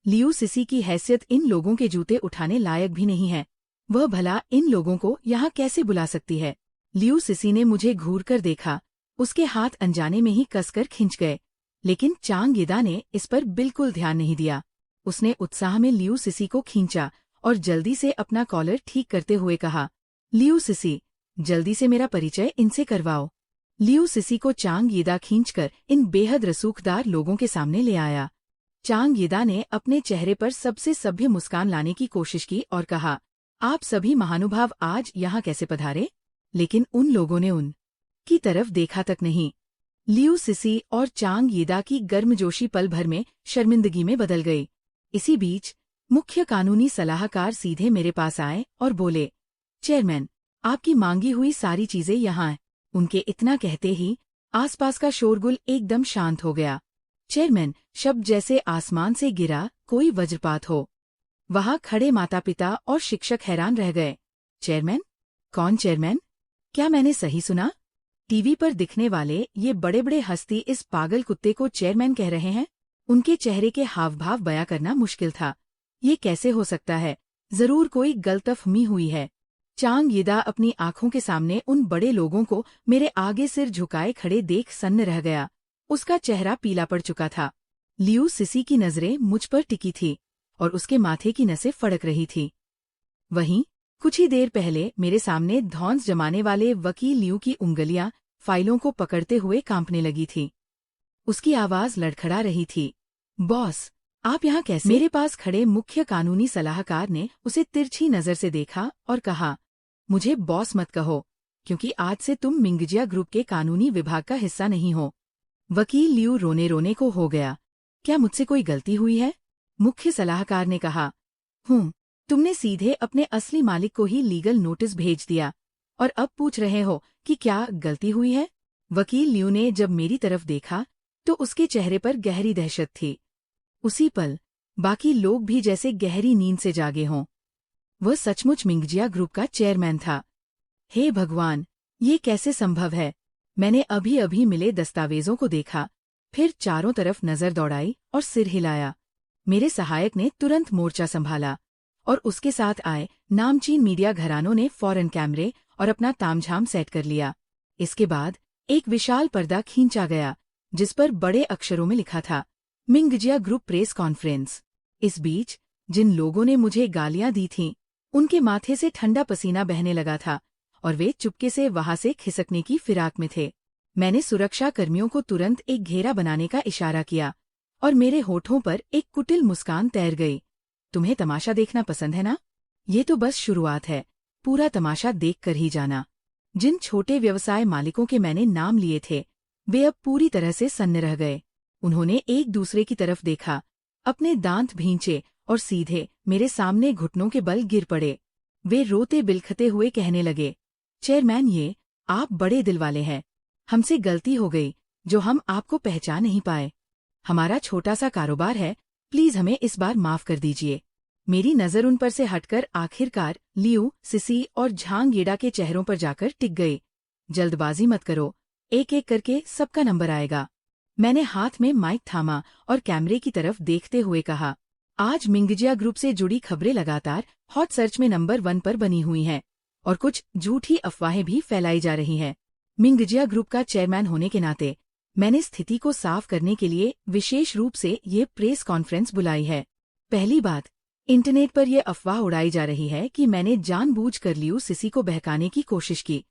लियू सिसी की हैसियत इन लोगों के जूते उठाने लायक भी नहीं है। वह भला इन लोगों को यहाँ कैसे बुला सकती है। लियू सिसी ने मुझे घूर कर देखा। उसके हाथ अनजाने में ही कसकर खिंच गए, लेकिन चांग यिदा ने इस पर बिल्कुल ध्यान नहीं दिया। उसने उत्साह में लियू सिसी को खींचा और जल्दी से अपना कॉलर ठीक करते हुए कहा, लियू सिसी, जल्दी से मेरा परिचय इनसे करवाओ। लियू सिसी को चांग यिदा खींचकर इन बेहद रसूखदार लोगों के सामने ले आया। चांग यिदा ने अपने चेहरे पर सबसे सभ्य मुस्कान लाने की कोशिश की और कहा, आप सभी महानुभाव आज यहाँ कैसे पधारे? लेकिन उन लोगों ने उनकी तरफ देखा तक नहीं। लियू सिसी और चांग यिदा की गर्मजोशी पल भर में शर्मिंदगी में बदल गई। इसी बीच मुख्य कानूनी सलाहकार सीधे मेरे पास आए और बोले, चेयरमैन, आपकी मांगी हुई सारी चीजें यहाँ हैं। उनके इतना कहते ही आसपास का शोरगुल एकदम शांत हो गया। चेयरमैन शब्द जैसे आसमान से गिरा कोई वज्रपात हो। वहां खड़े माता पिता और शिक्षक हैरान रह गए। चेयरमैन? कौन चेयरमैन? क्या मैंने सही सुना? टीवी पर दिखने वाले ये बड़े बड़े हस्ती इस पागल कुत्ते को चेयरमैन कह रहे हैं? उनके चेहरे के हाव भाव बयां करना मुश्किल था। ये कैसे हो सकता है? जरूर कोई गलतफहमी हुई है। चांग यिदा अपनी आंखों के सामने उन बड़े लोगों को मेरे आगे सिर झुकाए खड़े देख सन्न रह गया। उसका चेहरा पीला पड़ चुका था। लियू सिसी की नजरें मुझ पर टिकी थी और उसके माथे की नसें फड़क रही थी। वहीं कुछ ही देर पहले मेरे सामने धौंस जमाने वाले वकील लियू की उंगलियां फाइलों को पकड़ते हुए कांपने लगी थी। उसकी आवाज लड़खड़ा रही थी, बॉस, आप यहाँ कैसे? मेरे पास खड़े मुख्य कानूनी सलाहकार ने उसे तिरछी नजर से देखा और कहा, मुझे बॉस मत कहो, क्योंकि आज से तुम मिंगजिया ग्रुप के कानूनी विभाग का हिस्सा नहीं हो। वकील लियू रोने रोने को हो गया। क्या मुझसे कोई गलती हुई है? मुख्य सलाहकार ने कहा, तुमने सीधे अपने असली मालिक को ही लीगल नोटिस भेज दिया और अब पूछ रहे हो कि क्या गलती हुई है? वकील लियू ने जब मेरी तरफ देखा तो उसके चेहरे पर गहरी दहशत थी। उसी पल बाकी लोग भी जैसे गहरी नींद से जागे हों। वह सचमुच मिंगजिया ग्रुप का चेयरमैन था। हे भगवान, ये कैसे संभव है? मैंने अभी अभी मिले दस्तावेजों को देखा, फिर चारों तरफ नजर दौड़ाई और सिर हिलाया। मेरे सहायक ने तुरंत मोर्चा संभाला और उसके साथ आए नामचीन मीडिया घरानों ने फौरन कैमरे और अपना तामझाम सेट कर लिया। इसके बाद एक विशाल पर्दा खींचा गया जिस पर बड़े अक्षरों में लिखा था, मिंगजिया ग्रुप प्रेस कॉन्फ्रेंस। इस बीच जिन लोगों ने मुझे गालियां दी थीं, उनके माथे से ठंडा पसीना बहने लगा था और वे चुपके से वहां से खिसकने की फिराक में थे। मैंने सुरक्षा कर्मियों को तुरंत एक घेरा बनाने का इशारा किया और मेरे होठों पर एक कुटिल मुस्कान तैर गई। तुम्हें तमाशा देखना पसंद है ना? ये तो बस शुरुआत है, पूरा तमाशा देखकर ही जाना। जिन छोटे व्यवसाय मालिकों के मैंने नाम लिए थे, वे अब पूरी तरह से सन्न रह गए। उन्होंने एक दूसरे की तरफ देखा, अपने दांत भींचे और सीधे मेरे सामने घुटनों के बल गिर पड़े। वे रोते बिलखते हुए कहने लगे, चेयरमैन, आप बड़े दिल वाले हैं। हमसे गलती हो गई जो हम आपको पहचान नहीं पाए। हमारा छोटा सा कारोबार है, प्लीज हमें इस बार माफ कर दीजिए। मेरी नजर उन पर से हटकर आखिरकार लियू, सिसी और झांग यिदा के चेहरों पर जाकर टिक गई। जल्दबाजी मत करो, एक एक करके सबका नंबर आएगा। मैंने हाथ में माइक थामा और कैमरे की तरफ देखते हुए कहा, आज मिंगजिया ग्रुप से जुड़ी खबरें लगातार हॉट सर्च में नंबर 1 पर बनी हुई हैं और कुछ झूठी अफवाहें भी फैलाई जा रही हैं। मिंगजिया ग्रुप का चेयरमैन होने के नाते मैंने स्थिति को साफ करने के लिए विशेष रूप से ये प्रेस कॉन्फ्रेंस बुलाई है। पहली बात, इंटरनेट पर यह अफवाह उड़ाई जा रही है कि मैंने जानबूझकर लियू सिसी को बहकाने की कोशिश की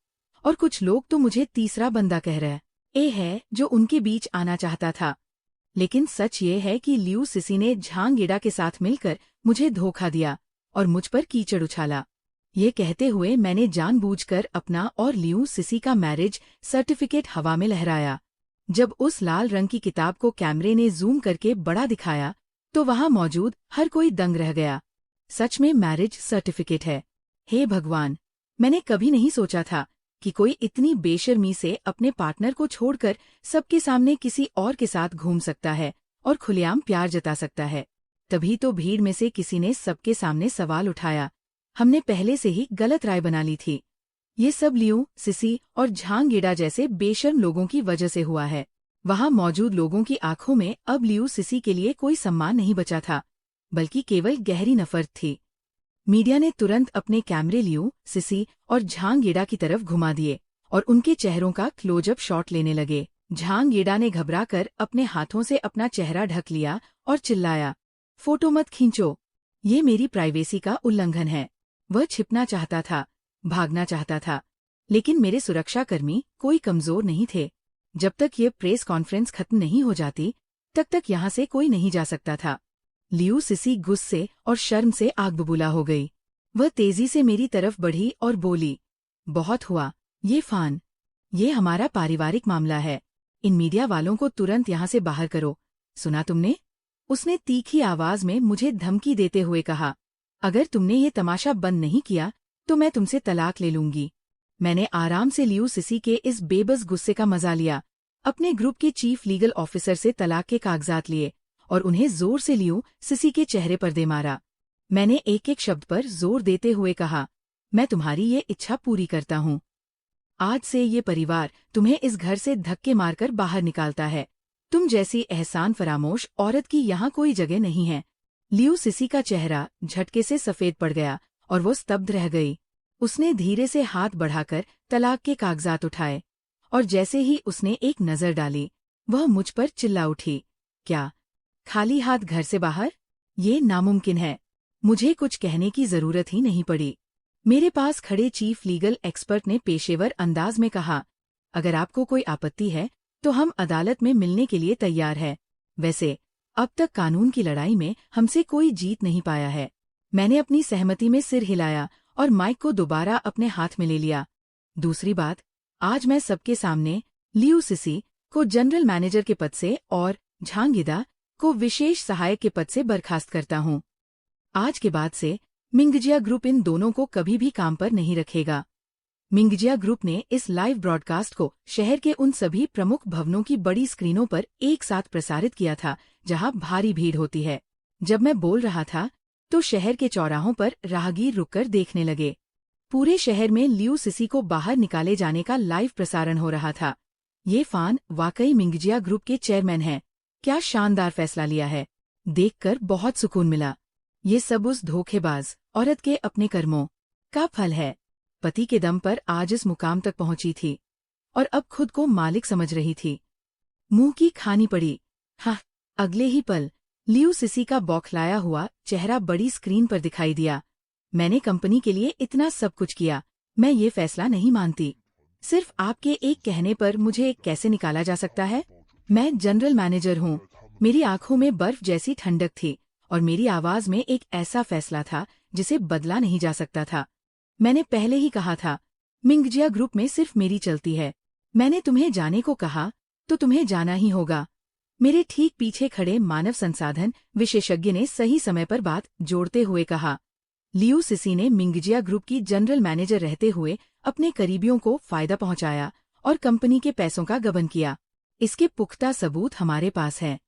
और कुछ लोग तो मुझे तीसरा बंदा कह रहे हैं जो उनके बीच आना चाहता था। लेकिन सच ये है कि लियू सिसी ने झांग यिदा के साथ मिलकर मुझे धोखा दिया और मुझ पर कीचड़ उछाला। ये कहते हुए मैंने जानबूझकर अपना और लियू सिसी का मैरिज सर्टिफिकेट हवा में लहराया। जब उस लाल रंग की किताब को कैमरे ने जूम करके बड़ा दिखाया तो वहां मौजूद हर कोई दंग रह गया। सच में मैरिज सर्टिफिकेट है। हे भगवान, मैंने कभी नहीं सोचा था कि कोई इतनी बेशर्मी से अपने पार्टनर को छोड़कर सबके सामने किसी और के साथ घूम सकता है और खुलेआम प्यार जता सकता है। तभी तो भीड़ में से किसी ने सबके सामने सवाल उठाया, हमने पहले से ही गलत राय बना ली थी। ये सब लियू, सिसी और झांगीड़ा जैसे बेशर्म लोगों की वजह से हुआ है। वहां मौजूद लोगों की आंखों में अब लियू सिसी के लिए कोई सम्मान नहीं बचा था, बल्कि केवल गहरी नफरत थी। मीडिया ने तुरंत अपने कैमरे लियू, सिसी और झांगीड़ा की तरफ घुमा दिए और उनके चेहरों का क्लोजअप शॉट लेने लगे। झांगीड़ा ने घबराकर अपने हाथों से अपना चेहरा ढक लिया और चिल्लाया, फोटो मत खींचो, ये मेरी प्राइवेसी का उल्लंघन है। वह छिपना चाहता था, भागना चाहता था, लेकिन मेरे सुरक्षाकर्मी कोई कमजोर नहीं थे। जब तक ये प्रेस कॉन्फ्रेंस खत्म नहीं हो जाती तब तक यहाँ से कोई नहीं जा सकता था। लियू सिसी गुस्से और शर्म से आग बबूला हो गई। वह तेजी से मेरी तरफ बढ़ी और बोली, बहुत हुआ, ये फान, ये हमारा पारिवारिक मामला है। इन मीडिया वालों को तुरंत यहाँ से बाहर करो। सुना तुमने? उसने तीखी आवाज में मुझे धमकी देते हुए कहा, अगर तुमने ये तमाशा बंद नहीं किया तो मैं तुमसे तलाक ले लूंगी। मैंने आराम से लियू सिसी के इस बेबस गुस्से का मजा लिया, अपने ग्रुप के चीफ लीगल ऑफिसर से तलाक के कागजात लिए और उन्हें जोर से लियू सिसी के चेहरे पर दे मारा। मैंने एक एक शब्द पर जोर देते हुए कहा, मैं तुम्हारी ये इच्छा पूरी करता हूँ। आज से ये परिवार तुम्हें इस घर से धक्के मारकर बाहर निकालता है। तुम जैसी एहसान फरामोश औरत की यहाँ कोई जगह नहीं है। लियू सिसी का चेहरा झटके से सफेद पड़ गया और वो स्तब्ध रह गई। उसने धीरे से हाथ बढ़ाकर तलाक के कागजात उठाए और जैसे ही उसने एक नजर डाली वह मुझ पर चिल्ला उठी, क्या खाली हाथ घर से बाहर? ये नामुमकिन है। मुझे कुछ कहने की जरूरत ही नहीं पड़ी। मेरे पास खड़े चीफ लीगल एक्सपर्ट ने पेशेवर अंदाज में कहा, अगर आपको कोई आपत्ति है तो हम अदालत में मिलने के लिए तैयार है। वैसे अब तक कानून की लड़ाई में हमसे कोई जीत नहीं पाया है। मैंने अपनी सहमति में सिर हिलाया और माइक को दोबारा अपने हाथ में ले लिया। दूसरी बात, आज मैं सबके सामने लियू सिसी को जनरल मैनेजर के पद से और झांगीड़ा को विशेष सहायक के पद से बर्खास्त करता हूँ। आज के बाद से मिंगजिया ग्रुप इन दोनों को कभी भी काम पर नहीं रखेगा। मिंगजिया ग्रुप ने इस लाइव ब्रॉडकास्ट को शहर के उन सभी प्रमुख भवनों की बड़ी स्क्रीनों पर एक साथ प्रसारित किया था जहां भारी भीड़ होती है। जब मैं बोल रहा था तो शहर के चौराहों पर राहगीर रुककर देखने लगे। पूरे शहर में लियू सिसी को बाहर निकाले जाने का लाइव प्रसारण हो रहा था। ये फान वाकई मिंगजिया ग्रुप के चेयरमैन हैं। क्या शानदार फैसला लिया है, देखकर बहुत सुकून मिला। ये सब उस धोखेबाज औरत के अपने कर्मों का फल है। पति के दम पर आज इस मुकाम तक पहुंची थी और अब खुद को मालिक समझ रही थी। मुंह की खानी पड़ी। हाँ, अगले ही पल लियू सिसी का बौखलाया हुआ चेहरा बड़ी स्क्रीन पर दिखाई दिया। मैंने कंपनी के लिए इतना सब कुछ किया, मैं ये फैसला नहीं मानती। सिर्फ आपके एक कहने पर मुझे कैसे निकाला जा सकता है? मैं जनरल मैनेजर हूँ। मेरी आंखों में बर्फ जैसी ठंडक थी और मेरी आवाज में एक ऐसा फैसला था जिसे बदला नहीं जा सकता था। मैंने पहले ही कहा था, मिंगजिया ग्रुप में सिर्फ मेरी चलती है। मैंने तुम्हें जाने को कहा तो तुम्हें जाना ही होगा। मेरे ठीक पीछे खड़े मानव संसाधन विशेषज्ञ ने सही समय पर बात जोड़ते हुए कहा। लियू सिसी ने मिंगजिया ग्रुप की जनरल मैनेजर रहते हुए अपने करीबियों को फायदा पहुंचाया और कंपनी के पैसों का गबन किया। इसके पुख्ता सबूत हमारे पास हैं।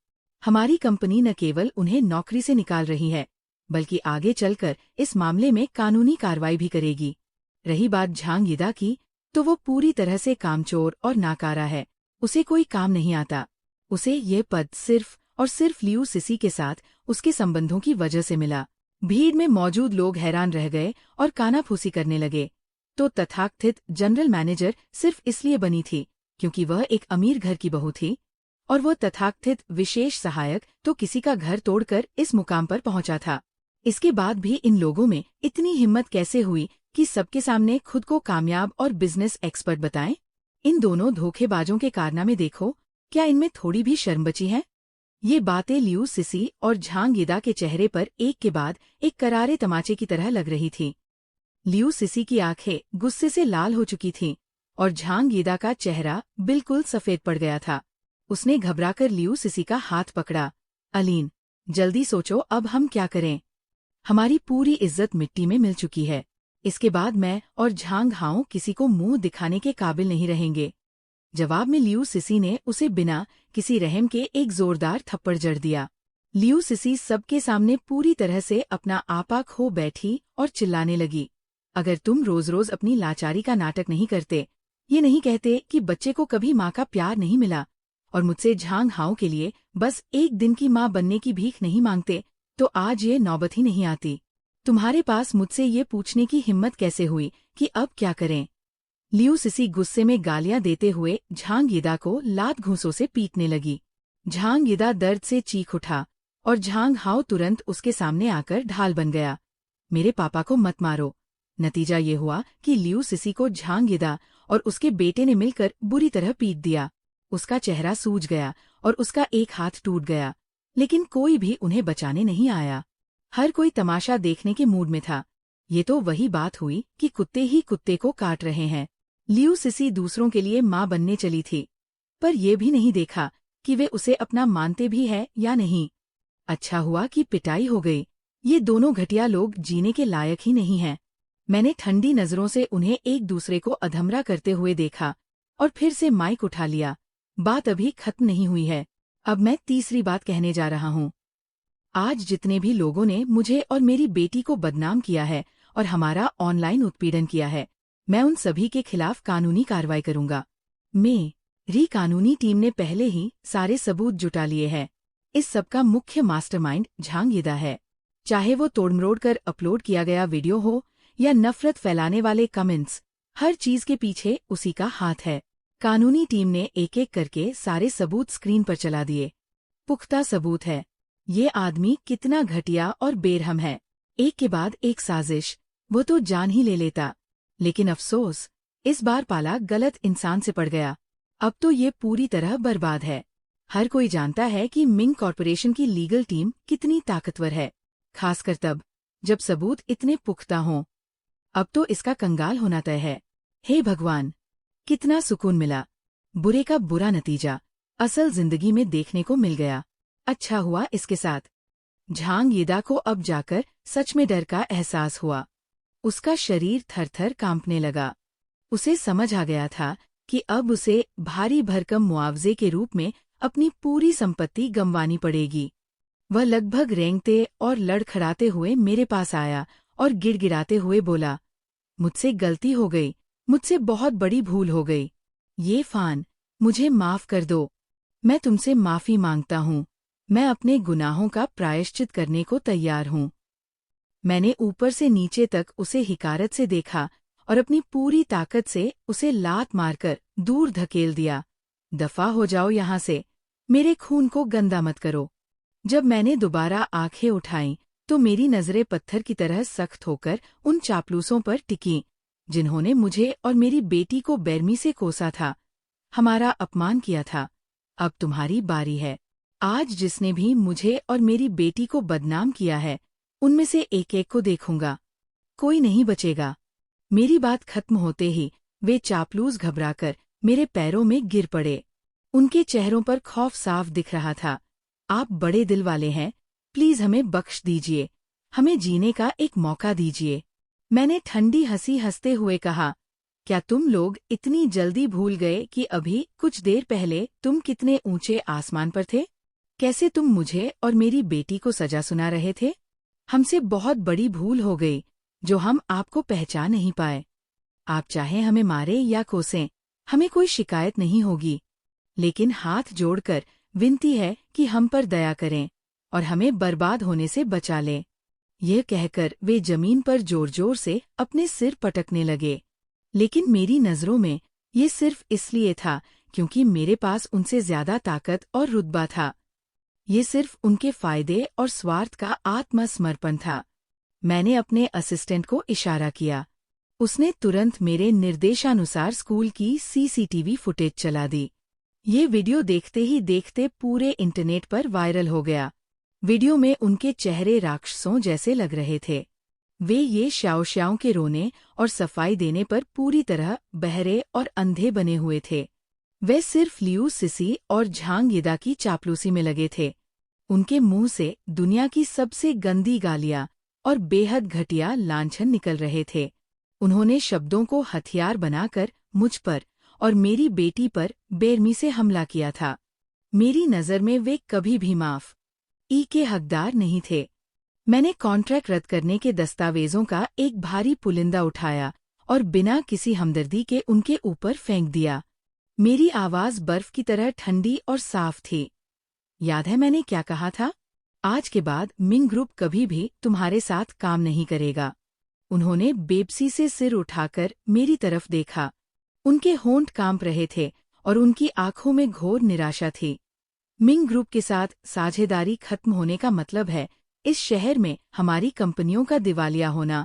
हमारी कंपनी न केवल उन्हें नौकरी से निकाल रही है, बल्कि आगे चलकर इस मामले में कानूनी कार्रवाई भी करेगी। रही बात झांगीड़ा की, तो वो पूरी तरह से कामचोर और नाकारा है। उसे कोई काम नहीं आता। उसे ये पद सिर्फ और सिर्फ लियू सिसी के साथ उसके संबंधों की वजह से मिला। भीड़ में मौजूद लोग हैरान रह गए और कानाफूसी करने लगे। तो तथाकथित जनरल मैनेजर सिर्फ इसलिए बनी थी क्योंकि वह एक अमीर घर की बहू थी, और वो तथाकथित विशेष सहायक तो किसी का घर तोड़कर इस मुकाम पर पहुंचा था। इसके बाद भी इन लोगों में इतनी हिम्मत कैसे हुई कि सबके सामने खुद को कामयाब और बिजनेस एक्सपर्ट बताएं? इन दोनों धोखेबाजों के कारनामे देखो, क्या इनमें थोड़ी भी शर्म बची है? ये बातें लियू सिसी और झांगीड़ा के चेहरे पर एक के बाद एक करारे तमाचे की तरह लग रही थी। लियू सिसी की आंखें गुस्से से लाल हो चुकी थीं और झांग यीदा का चेहरा बिल्कुल सफेद पड़ गया था। उसने घबराकर लियू सिसी का हाथ पकड़ा। अलीन, जल्दी सोचो, अब हम क्या करें? हमारी पूरी इज्जत मिट्टी में मिल चुकी है। इसके बाद मैं और झांग हाओ किसी को मुंह दिखाने के काबिल नहीं रहेंगे। जवाब में लियू सिसी ने उसे बिना किसी रहम के एक जोरदार थप्पड़ जड़ दिया। लियू सिसी सबके सामने पूरी तरह से अपना आपा खो बैठी और चिल्लाने लगी। अगर तुम रोज रोज अपनी लाचारी का नाटक नहीं करते, ये नहीं कहते कि बच्चे को कभी माँ का प्यार नहीं मिला, और मुझसे झांग हाओ के लिए बस एक दिन की माँ बनने की भीख नहीं मांगते, तो आज ये नौबत ही नहीं आती। तुम्हारे पास मुझसे ये पूछने की हिम्मत कैसे हुई कि अब क्या करें? लियू सिसी गुस्से में गालियां देते हुए झांग यीदा को लात घूंसों से पीटने लगी। झांग यीदा दर्द से चीख उठा और झांग हाओ तुरंत उसके सामने आकर ढाल बन गया। मेरे पापा को मत मारो। नतीजा ये हुआ कि लियू सिसी को झांग यीदा और उसके बेटे ने मिलकर बुरी तरह पीट दिया। उसका चेहरा सूज गया और उसका एक हाथ टूट गया, लेकिन कोई भी उन्हें बचाने नहीं आया। हर कोई तमाशा देखने के मूड में था। ये तो वही बात हुई कि कुत्ते ही कुत्ते को काट रहे हैं। लियू सिसी दूसरों के लिए माँ बनने चली थी, पर यह भी नहीं देखा कि वे उसे अपना मानते भी है या नहीं। अच्छा हुआ कि पिटाई हो गई। ये दोनों घटिया लोग जीने के लायक ही नहीं हैं। मैंने ठंडी नजरों से उन्हें एक दूसरे को अधमरा करते हुए देखा और फिर से माइक उठा लिया। बात अभी खत्म नहीं हुई है। अब मैं तीसरी बात कहने जा रहा हूँ। आज जितने भी लोगों ने मुझे और मेरी बेटी को बदनाम किया है और हमारा ऑनलाइन उत्पीड़न किया है, मैं उन सभी के खिलाफ कानूनी कार्रवाई करूंगा। मेरी कानूनी टीम ने पहले ही सारे सबूत जुटा लिए हैं। इस सबका मुख्य मास्टरमाइंड झांग यीदा है। चाहे वो तोड़मरोड़ कर अपलोड किया गया वीडियो हो या नफरत फैलाने वाले कमेंट्स, हर चीज के पीछे उसी का हाथ है। कानूनी टीम ने एक एक करके सारे सबूत स्क्रीन पर चला दिए। पुख्ता सबूत है। ये आदमी कितना घटिया और बेरहम है। एक के बाद एक साजिश, वो तो जान ही ले लेता। लेकिन अफसोस, इस बार पाला गलत इंसान से पड़ गया। अब तो ये पूरी तरह बर्बाद है। हर कोई जानता है कि मिंग कॉर्पोरेशन की लीगल टीम कितनी ताकतवर है, खासकर तब जब सबूत इतने पुख्ता हों। अब तो इसका कंगाल होना तय है। हे भगवान, कितना सुकून मिला। बुरे का बुरा नतीजा असल जिंदगी में देखने को मिल गया। अच्छा हुआ इसके साथ। झांग यीदा को अब जाकर सच में डर का एहसास हुआ। उसका शरीर थर-थर कांपने लगा। उसे समझ आ गया था कि अब उसे भारी भरकम मुआवजे के रूप में अपनी पूरी संपत्ति गंवानी पड़ेगी। वह लगभग रेंगते और लड़खड़ाते हुए मेरे पास आया और गिड़गिड़ाते हुए बोला, मुझसे गलती हो गई, मुझसे बहुत बड़ी भूल हो गई। ये फान, मुझे माफ कर दो। मैं तुमसे माफी मांगता हूँ। मैं अपने गुनाहों का प्रायश्चित करने को तैयार हूँ। मैंने ऊपर से नीचे तक उसे हिकारत से देखा और अपनी पूरी ताकत से उसे लात मारकर दूर धकेल दिया। दफा हो जाओ यहाँ से, मेरे खून को गंदा मत करो। जब मैंने दोबारा आंखें उठाईं तो मेरी नजरें पत्थर की तरह सख्त होकर उन चापलूसों पर टिकीं जिन्होंने मुझे और मेरी बेटी को बेरमी से कोसा था, हमारा अपमान किया था। अब तुम्हारी बारी है। आज जिसने भी मुझे और मेरी बेटी को बदनाम किया है, उनमें से एक एक को देखूंगा। कोई नहीं बचेगा। मेरी बात खत्म होते ही वे चापलूस घबराकर मेरे पैरों में गिर पड़े। उनके चेहरों पर खौफ साफ दिख रहा था। आप बड़े दिल वाले हैं, प्लीज हमें बख्श दीजिए, हमें जीने का एक मौका दीजिए। मैंने ठंडी हंसी हंसते हुए कहा, क्या तुम लोग इतनी जल्दी भूल गए कि अभी कुछ देर पहले तुम कितने ऊंचे आसमान पर थे? कैसे तुम मुझे और मेरी बेटी को सजा सुना रहे थे? हमसे बहुत बड़ी भूल हो गई जो हम आपको पहचान नहीं पाए। आप चाहे हमें मारे या कोसें, हमें कोई शिकायत नहीं होगी, लेकिन हाथ जोड़कर विनती है कि हम पर दया करें और हमें बर्बाद होने से बचा लें। यह कहकर वे जमीन पर जोर जोर से अपने सिर पटकने लगे, लेकिन मेरी नजरों में ये सिर्फ इसलिए था क्योंकि मेरे पास उनसे ज्यादा ताकत और रुतबा था। ये सिर्फ उनके फायदे और स्वार्थ का आत्मसमर्पण था। मैंने अपने असिस्टेंट को इशारा किया। उसने तुरंत मेरे निर्देशानुसार स्कूल की सीसीटीवी फुटेज चला दी। ये वीडियो देखते ही देखते पूरे इंटरनेट पर वायरल हो गया। वीडियो में उनके चेहरे राक्षसों जैसे लग रहे थे। वे ये श्याओ के रोने और सफाई देने पर पूरी तरह बहरे और अंधे बने हुए थे। वे सिर्फ लियू सिसी और झांग यिदा की चापलूसी में लगे थे। उनके मुंह से दुनिया की सबसे गंदी गालियां और बेहद घटिया लांछन निकल रहे थे। उन्होंने शब्दों को हथियार बनाकर मुझ पर और मेरी बेटी पर बेरहमी से हमला किया था। मेरी नज़र में वे कभी भी माफ के हकदार नहीं थे। मैंने कॉन्ट्रैक्ट रद्द करने के दस्तावेजों का एक भारी पुलिंदा उठाया और बिना किसी हमदर्दी के उनके ऊपर फेंक दिया। मेरी आवाज़ बर्फ की तरह ठंडी और साफ थी। याद है मैंने क्या कहा था? आज के बाद मिंग ग्रुप कभी भी तुम्हारे साथ काम नहीं करेगा। उन्होंने बेबसी से सिर उठाकर मेरी तरफ देखा। उनके होंठ कांप रहे थे और उनकी आंखों में घोर निराशा थी। मिंग ग्रुप के साथ साझेदारी खत्म होने का मतलब है इस शहर में हमारी कंपनियों का दिवालिया होना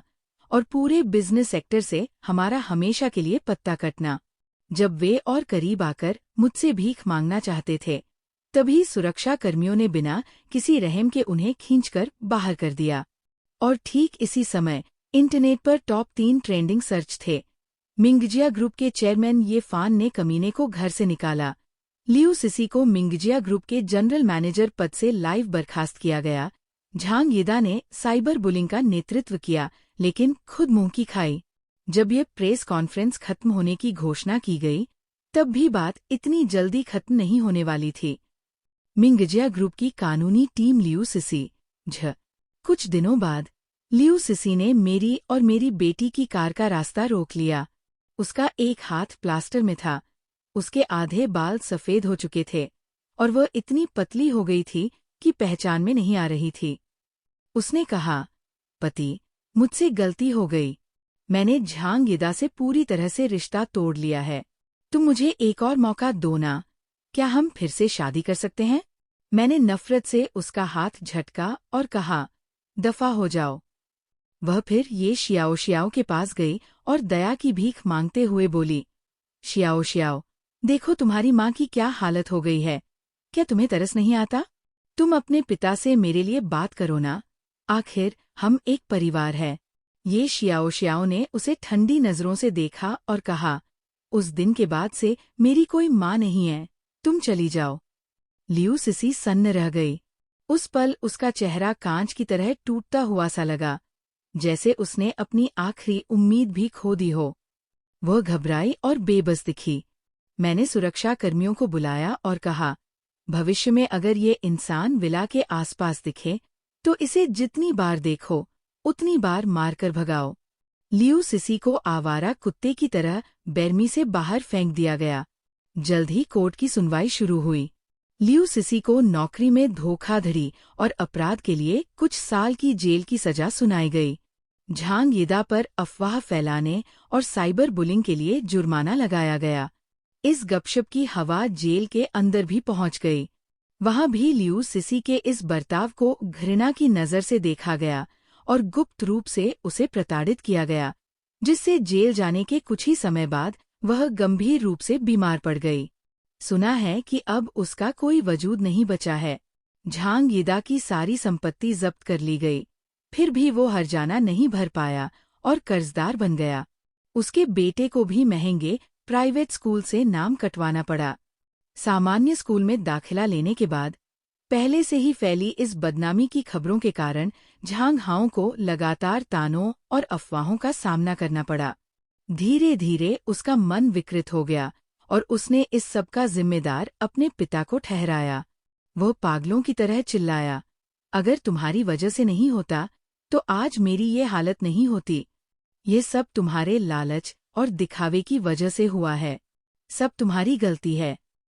और पूरे बिजनेस सेक्टर से हमारा हमेशा के लिए पत्ता कटना। जब वे और करीब आकर मुझसे भीख मांगना चाहते थे, तभी सुरक्षा कर्मियों ने बिना किसी रहम के उन्हें खींचकर बाहर कर दिया। और ठीक इसी समय इंटरनेट पर टॉप 3 ट्रेंडिंग सर्च थे। मिंगजिया ग्रुप के चेयरमैन ये फान ने कमीने को घर से निकाला। लियू सिसी को मिंगजिया ग्रुप के जनरल मैनेजर पद से लाइव बर्खास्त किया गया। झांग यिदा ने साइबर बुलिंग का नेतृत्व किया, लेकिन खुद मुंह की खाई। जब ये प्रेस कॉन्फ्रेंस खत्म होने की घोषणा की गई, तब भी बात इतनी जल्दी खत्म नहीं होने वाली थी। मिंगजिया ग्रुप की कानूनी टीम लियू सिसी कुछ दिनों बाद लियू सिसी ने मेरी और मेरी बेटी की कार का रास्ता रोक लिया। उसका एक हाथ प्लास्टर में था, उसके आधे बाल सफ़ेद हो चुके थे और वह इतनी पतली हो गई थी कि पहचान में नहीं आ रही थी। उसने कहा, पति, मुझसे गलती हो गई। मैंने झांग यिदा से पूरी तरह से रिश्ता तोड़ लिया है। तुम मुझे एक और मौका दो ना। क्या हम फिर से शादी कर सकते हैं? मैंने नफरत से उसका हाथ झटका और कहा, दफा हो जाओ। वह फिर ये शियाओ के पास गई और दया की भीख मांगते हुए बोली, शियाओ, देखो तुम्हारी माँ की क्या हालत हो गई है। क्या तुम्हें तरस नहीं आता? तुम अपने पिता से मेरे लिए बात करो ना। आखिर हम एक परिवार है। ये शियाओ ने उसे ठंडी नज़रों से देखा और कहा, उस दिन के बाद से मेरी कोई माँ नहीं है, तुम चली जाओ। लियू सिसी सन्न रह गई। उस पल उसका चेहरा कांच की तरह टूटता हुआ सा लगा, जैसे उसने अपनी आखिरी उम्मीद भी खो दी हो। वह घबराई और बेबस दिखी। मैंने सुरक्षा कर्मियों को बुलाया और कहा, भविष्य में अगर ये इंसान विला के आसपास दिखे, तो इसे जितनी बार देखो, उतनी बार मारकर भगाओ। लियू सिसी को आवारा कुत्ते की तरह बेरहमी से बाहर फेंक दिया गया। जल्द ही कोर्ट की सुनवाई शुरू हुई। लियू सिसी को नौकरी में धोखाधड़ी और अपराध के लिए कुछ साल की जेल की सजा सुनाई गई। झांग यिदा पर अफवाह फैलाने और साइबर बुलिंग के लिए जुर्माना लगाया गया। इस गपशप की हवा जेल के अंदर भी पहुंच गई। वहां भी लियू सिसी के इस बर्ताव को घृणा की नज़र से देखा गया और गुप्त रूप से उसे प्रताड़ित किया गया, जिससे जेल जाने के कुछ ही समय बाद वह गंभीर रूप से बीमार पड़ गई। सुना है कि अब उसका कोई वजूद नहीं बचा है। झांग यिदा की सारी संपत्ति जब्त कर ली गई, फिर भी वो हर्जाना नहीं भर पाया और कर्जदार बन गया। उसके बेटे को भी महंगे प्राइवेट स्कूल से नाम कटवाना पड़ा। सामान्य स्कूल में दाखिला लेने के बाद पहले से ही फैली इस बदनामी की खबरों के कारण झांग हाओ को लगातार तानों और अफवाहों का सामना करना पड़ा। धीरे धीरे उसका मन विकृत हो गया और उसने इस सब का जिम्मेदार अपने पिता को ठहराया। वह पागलों की तरह चिल्लाया, अगर तुम्हारी वजह से नहीं होता तो आज मेरी ये हालत नहीं होती। ये सब तुम्हारे लालच और दिखावे की वजह से हुआ है। सब तुम्हारी गलती है।